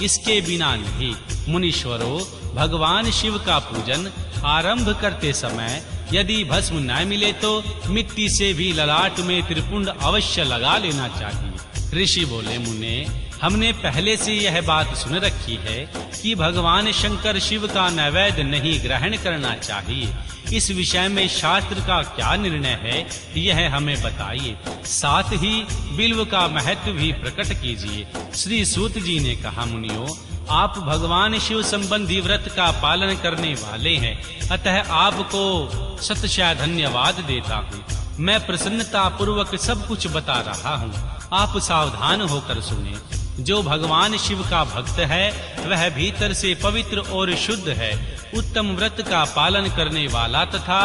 इसके बिना नहीं। मुनीश्वरों, भगवान शिव का पूजन आरंभ करते समय यदि भस्म न मिले तो मिट्टी से भी ललाट में त्रिपुंड अवश्य लगा लेना चाहिए। ऋषि बोले, मुने, हमने पहले से यह बात सुन रखी है कि भगवान शंकर शिव का नैवेद्य नहीं ग्रहण करना चाहिए। इस विषय में शास्त्र का क्या निर्णय है, यह हमें बताइए। साथ ही बिल्व का महत्व भी प्रकट कीजिए। श्री सूत जी ने कहा, मुनियों, आप भगवान शिव संबंधी व्रत का पालन करने वाले हैं, अतः आपको शतशः धन्यवाद देता हूँ। मैं प्रसन्नता पूर्वक सब कुछ बता रहा हूँ, आप सावधान होकर सुने। जो भगवान शिव का भक्त है वह भीतर से पवित्र और शुद्ध है, उत्तम व्रत का पालन करने वाला तथा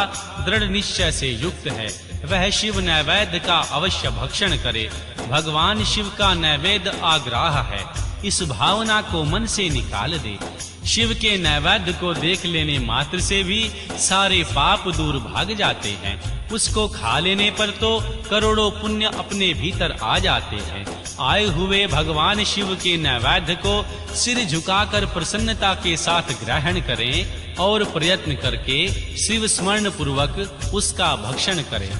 दृढ़ निश्चय से युक्त है। वह शिव नैवेद्य का अवश्य भक्षण करे। भगवान शिव का नैवेद्य आग्राह है, इस भावना को मन से निकाल दे। शिव के नैवेद्य को देख लेने मात्र से भी सारे पाप दूर भाग जाते हैं। उसको खा लेने पर तो करोड़ों पुण्य अपने भीतर आ जाते हैं। आए हुए भगवान शिव के नैवेद्य को सिर झुकाकर प्रसन्नता के साथ ग्रहण करें और प्रयत्न करके शिव स्मरण पूर्वक उसका भक्षण करें।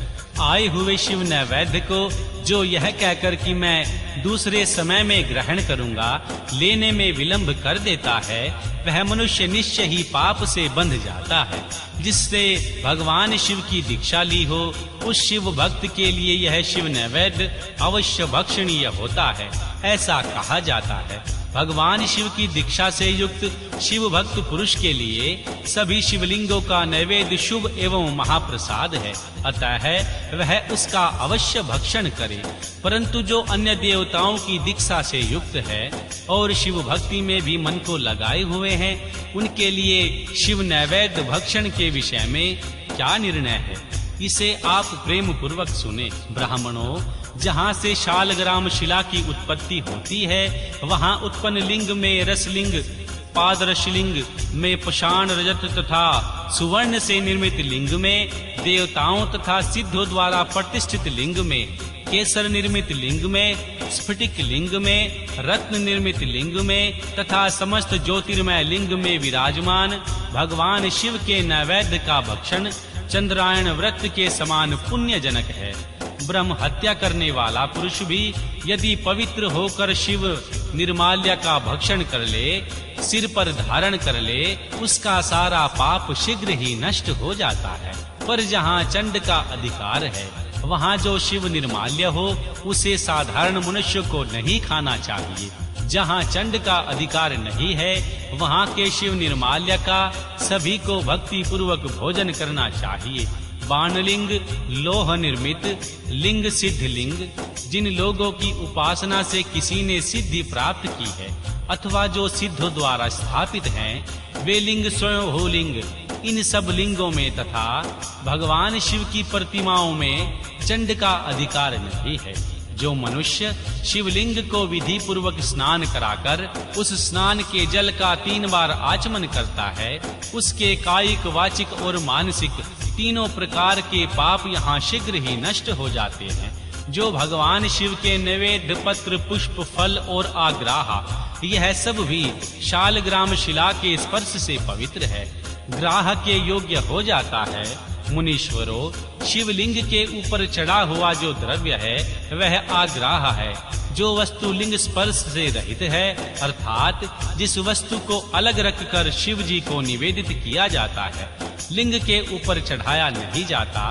आए हुए शिव नैवेद्य को जो यह कहकर कि मैं दूसरे समय में ग्रहण करूंगा लेने में विलंब कर देता है, वह मनुष्य निश्चय ही पाप से बंध जाता है। जिससे भगवान शिव की दीक्षा ली हो, उस शिव भक्त के लिए यह शिव नैवेद्य अवश्य भक्षणीय होता है, ऐसा कहा जाता है। भगवान शिव की दीक्षा से युक्त शिव भक्त पुरुष के लिए सभी शिवलिंगों का नैवेद्य शुभ एवं महाप्रसाद है, अतः वह उसका अवश्य भक्षण करे। परंतु जो अन्य देवताओं की दीक्षा से युक्त है और शिव भक्ति में भी मन को लगाए हुए हैं, उनके लिए शिव नैवेद्य भक्षण के विषय में क्या निर्णय है, इसे आप प्रेम पूर्वक सुने। ब्राह्मणों, जहाँ से शालग्राम शिला की उत्पत्ति होती है, वहाँ उत्पन्न लिंग में रसलिंग, पादरसलिंग में पाषाण रजत तथा सुवर्ण से निर्मित लिंग में, देवताओं तथा सिद्धों द्वारा प्रतिष्ठित लिंग में, केसर निर्मित लिंग में, स्फटिक लिंग में, रत्न निर्मित लिंग में तथा समस्त ज्योतिर्मय लिंग में विराजमान भगवान शिव के नैवेद्य का भक्षण चंद्रायण व्रत के समान पुण्य जनक है। ब्रह्म हत्या करने वाला पुरुष भी यदि पवित्र होकर शिव निर्माल्य का भक्षण कर ले, सिर पर धारण कर ले, उसका सारा पाप शीघ्र ही नष्ट हो जाता है। पर जहाँ चंड का अधिकार है, वहाँ जो शिव निर्माल्य हो, उसे साधारण मनुष्य को नहीं खाना चाहिए। जहाँ चंड का अधिकार नहीं है, वहाँ के शिव निर्माल्य का सभी को भक्ति पूर्वक भोजन करना चाहिए। बाणलिंग, लोह निर्मित लिंग, सिद्ध लिंग, जिन लोगों की उपासना से किसी ने सिद्धि प्राप्त की है अथवा जो सिद्धों द्वारा स्थापित हैं, वे लिंग स्वयं हो लिंग। इन सब लिंगों में तथा भगवान शिव की प्रतिमाओं में चंड का अधिकार नहीं है। जो मनुष्य शिवलिंग को विधि पूर्वक स्नान कराकर उस स्नान के जल का 3 बार आचमन करता है, उसके कायिक, वाचिक और मानसिक तीनों प्रकार के पाप यहाँ शीघ्र ही नष्ट हो जाते हैं। जो भगवान शिव के नैवेद्य पत्र, पुष्प, फल और आग्राह, यह सब भी शालग्राम शिला के स्पर्श से पवित्र है, ग्राह के योग्य हो जाता है। मुनीश्वरों, शिवलिंग के ऊपर चढ़ा हुआ जो द्रव्य है वह आग्राह है। जो वस्तु लिंग स्पर्श से रहित है, अर्थात जिस वस्तु को अलग रखकर शिव जी को निवेदित किया जाता है, लिंग के ऊपर चढ़ाया नहीं जाता,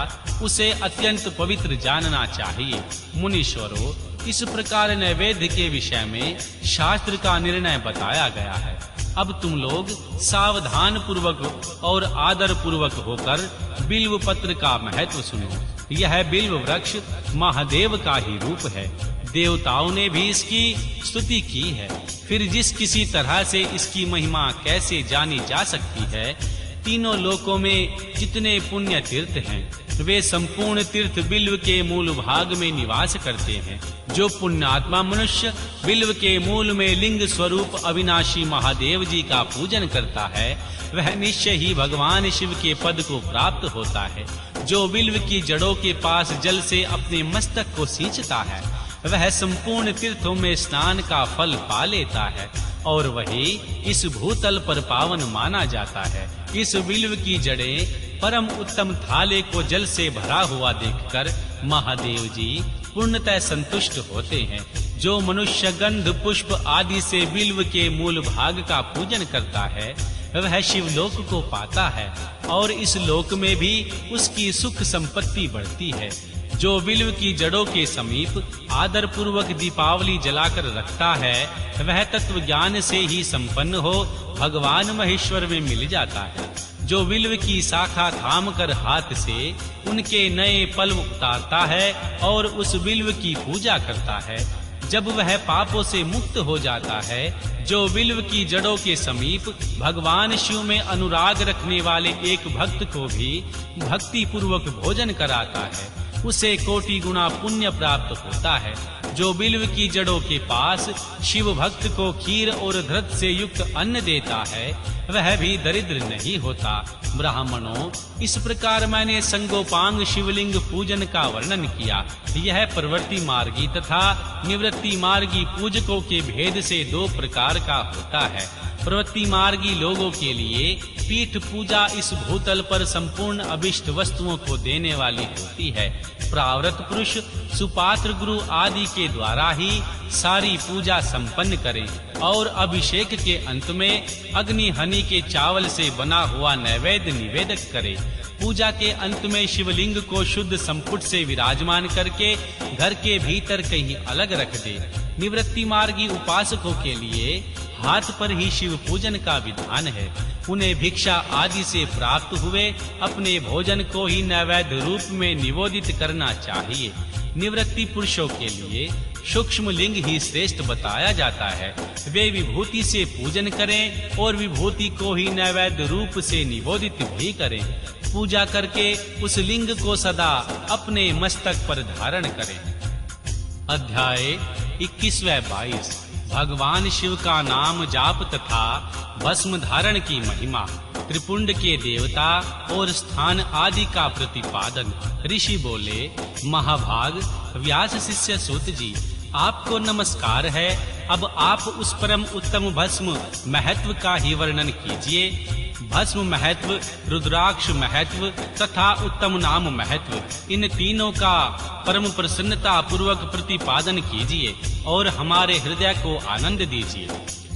उसे अत्यंत पवित्र जानना चाहिए। मुनीश्वरों, इस प्रकार नैवेद्य के विषय में शास्त्र का निर्णय बताया गया है। अब तुम लोग सावधान पूर्वक और आदर पूर्वक होकर बिल्व पत्र का महत्व सुनो। यह बिल्व वृक्ष महादेव का ही रूप है। देवताओं ने भी इसकी स्तुति की है। फिर जिस किसी तरह से इसकी महिमा कैसे जानी जा सकती है, तीनों लोकों में जितने पुण्य तीर्थ हैं, वे संपूर्ण तीर्थ बिल्व के मूल भाग में निवास करते हैं। जो पुण्यात्मा मनुष्य बिल्व के मूल में लिंग स्वरूप अविनाशी महादेव जी का पूजन करता है, वह निश्चय ही भगवान शिव के पद को प्राप्त होता है। जो बिल्व की जड़ों के पास जल से अपने मस्तक को सींचता है, वह संपूर्ण तीर्थों में स्नान का फल पा लेता है। और वही इस भूतल पर पावन माना जाता है। इस बिल्व की जड़ें परम उत्तम थाले को जल से भरा हुआ देखकर महादेव जी पूर्णतः संतुष्ट होते हैं। जो मनुष्य गंध पुष्प आदि से बिल्व के मूल भाग का पूजन करता है वह शिवलोक को पाता है और इस लोक में भी उसकी सुख संपत्ति बढ़ती है। जो बिल्व की जड़ों के समीप आदर पूर्वक दीपावली जलाकर रखता है वह तत्व ज्ञान से ही संपन्न हो भगवान महेश्वर में मिल जाता है। जो बिल्व की शाखा थाम कर हाथ से उनके नए पल्व उतारता है और उस बिल्व की पूजा करता है, जब वह पापों से मुक्त हो जाता है। जो बिल्व की जड़ों के समीप भगवान शिव में अनुराग रखने वाले एक भक्त को भी भक्ति पूर्वक भोजन कराता है उसे कोटि गुना पुण्य प्राप्त होता है। जो बिल्व की जड़ों के पास शिव भक्त को खीर और घृत से युक्त अन्न देता है वह भी दरिद्र नहीं होता। ब्राह्मणों, इस प्रकार मैंने संगोपांग शिवलिंग पूजन का वर्णन किया। यह प्रवृत्ति मार्गी तथा निवृत्ति मार्गी पूजकों के भेद से दो प्रकार का होता है। प्रवृत्ति मार्गी लोगों के लिए पीठ पूजा इस भूतल पर संपूर्ण अभिष्ट वस्तुओं को देने वाली होती है। प्रावृत पुरुष सुपात्र गुरु आदि के द्वारा ही सारी पूजा संपन्न करें और अभिषेक के अंत में अग्नि हनि के चावल से बना हुआ नैवेद्य निवेदक करे। पूजा के अंत में शिवलिंग को शुद्ध संपुट से विराजमान करके घर के भीतर कहीं अलग रख दे। निवृत्ति मार्गी उपासकों के लिए हाथ पर ही शिव पूजन का विधान है। उन्हें भिक्षा आदि से प्राप्त हुए अपने भोजन को ही नैवेद्य रूप में निवेदित करना चाहिए। निवृत्ति पुरुषों के लिए सूक्ष्म लिंग ही श्रेष्ठ बताया जाता है। वे विभूति से पूजन करें और विभूति को ही नैवेद्य रूप से निवेदित भी करें। पूजा करके उस लिंग को सदा अपने मस्तक पर धारण करें। अध्याय 21-22 भगवान शिव का नाम जाप तथा भस्म धारण की महिमा, त्रिपुंड के देवता और स्थान आदि का प्रतिपादन। ऋषि बोले, महाभाग व्यास शिष्य सूत जी, आपको नमस्कार है। अब आप उस परम उत्तम भस्म महत्व का ही वर्णन कीजिए। भस्म महत्व, रुद्राक्ष महत्व तथा उत्तम नाम महत्व, इन तीनों का परम प्रसन्नता पूर्वक प्रतिपादन कीजिए और हमारे हृदय को आनंद दीजिए।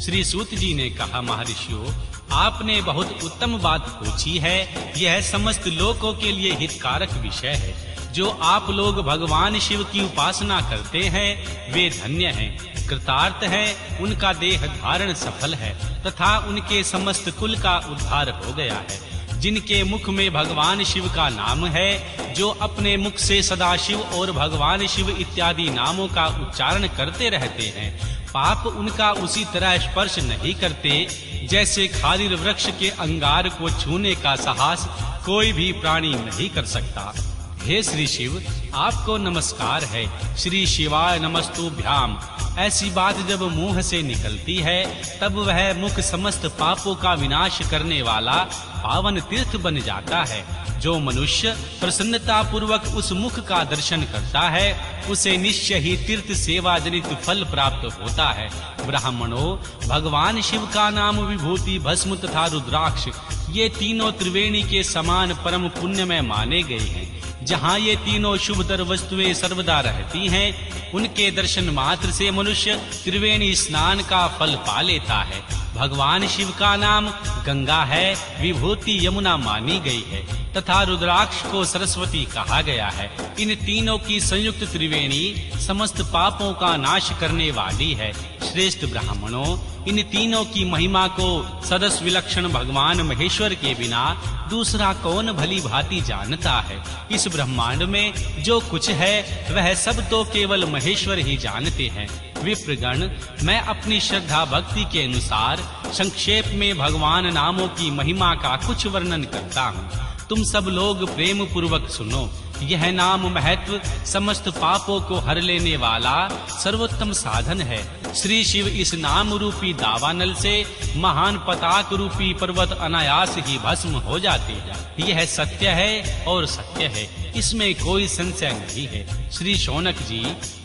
श्री सूत जी ने कहा, महर्षियों, आपने बहुत उत्तम बात पूछी है। यह समस्त लोगों के लिए हितकारक विषय है। जो आप लोग भगवान शिव की उपासना करते हैं वे धन्य हैं, कृतार्थ हैं, उनका देह धारण सफल है तथा उनके समस्त कुल का उद्धार हो गया है। जिनके मुख में भगवान शिव का नाम है, जो अपने मुख से सदाशिव और भगवान शिव इत्यादि नामों का उच्चारण करते रहते हैं, पाप उनका उसी तरह स्पर्श नहीं करते जैसे खारिर वृक्ष के अंगार को छूने का साहस कोई भी प्राणी नहीं कर सकता। हे श्री शिव, आपको नमस्कार है। श्री शिवाय नमस्तुभ्याम। ऐसी बात जब मुंह से निकलती है तब वह मुख समस्त पापों का विनाश करने वाला पावन तीर्थ बन जाता है। जो मनुष्य प्रसन्नता पूर्वक उस मुख का दर्शन करता है उसे निश्चय ही तीर्थ सेवा जनित फल प्राप्त होता है। ब्राह्मणों, भगवान शिव का नाम, विभूति, भस्म तथा रुद्राक्ष, ये तीनों त्रिवेणी के समान परम पुण्यमय माने गए हैं। जहाँ ये तीनों शुभतर वस्तुएं सर्वदा रहती हैं, उनके दर्शन मात्र से मनुष्य त्रिवेणी स्नान का फल पा लेता है। भगवान शिव का नाम गंगा है, विभूति यमुना मानी गई है तथा रुद्राक्ष को सरस्वती कहा गया है। इन तीनों की संयुक्त त्रिवेणी समस्त पापों का नाश करने वाली है। श्रेष्ठ ब्राह्मणों, इन तीनों की महिमा को सदस्य विलक्षण भगवान महेश्वर के बिना दूसरा कौन भली भांति जानता है। इस ब्रह्मांड में जो कुछ है वह सब तो केवल महेश्वर ही जानते हैं। विप्रगण, मैं अपनी श्रद्धा भक्ति के अनुसार संक्षेप में भगवान नामों की महिमा का कुछ वर्णन करता हूँ। तुम सब लोग प्रेम पूर्वक सुनो। यह नाम महत्व समस्त पापों को हर लेने वाला सर्वोत्तम साधन है। श्री शिव इस नाम रूपी दावानल से महान पताक रूपी पर्वत अनायास ही भस्म हो जाते हैं। यह सत्य है और सत्य है, इसमें कोई संशय नहीं है। श्री शौनक जी,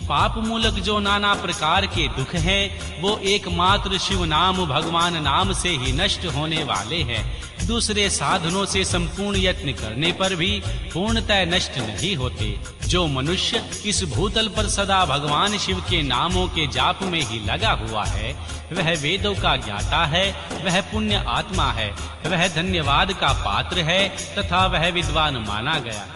पाप मूलक जो नाना प्रकार के दुख हैं वो एकमात्र शिव नाम भगवान नाम से ही नष्ट होने वाले हैं। दूसरे साधनों से संपूर्ण यत्न करने पर भी पूर्णतः नष्ट नहीं होते। जो मनुष्य इस भूतल पर सदा भगवान शिव के नामों के जाप में ही लगा हुआ है, वह वेदों का ज्ञाता है, वह पुण्य आत्मा है, वह धन्यवाद का पात्र है तथा वह विद्वान माना गया।